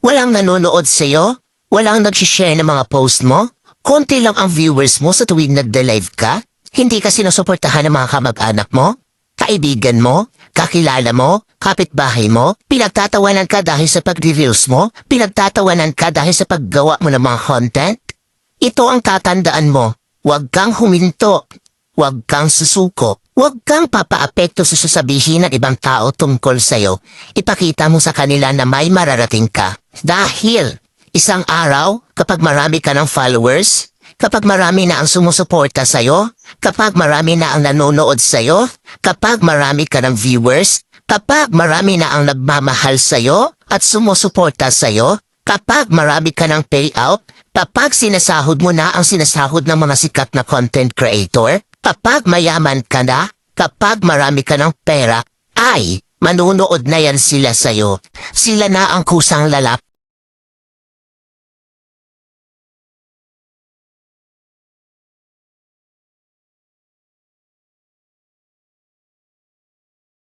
Walang nanonood sa'yo? Walang nag-share ng mga post mo? Konti lang ang viewers mo sa tuwing nagde-live ka? Hindi ka sinusuportahan ng mga kamag-anak mo? Kaibigan mo? Kakilala mo? Kapitbahay mo? Pinagtatawanan ka dahil sa pag-reveals mo? Pinagtatawanan ka dahil sa paggawa mo ng mga content? Ito ang tatandaan mo. Huwag kang huminto. Huwag kang susuko. Huwag kang papaapekto sa sasabihin ng ibang tao tungkol sa'yo. Ipakita mo sa kanila na may mararating ka. Dahil isang araw, kapag marami ka ng followers, kapag marami na ang sumusuporta sa'yo, kapag marami na ang nanonood sa'yo, kapag marami ka ng viewers, kapag marami na ang nagmamahal sa'yo at sumusuporta sa'yo, kapag marami ka ng payout, kapag sinasahod mo na ang sinasahod ng mga sikat na content creator, kapag mayaman ka na, kapag marami ka ng pera, ay manunood na yan sila sa'yo. Sila na ang kusang lalap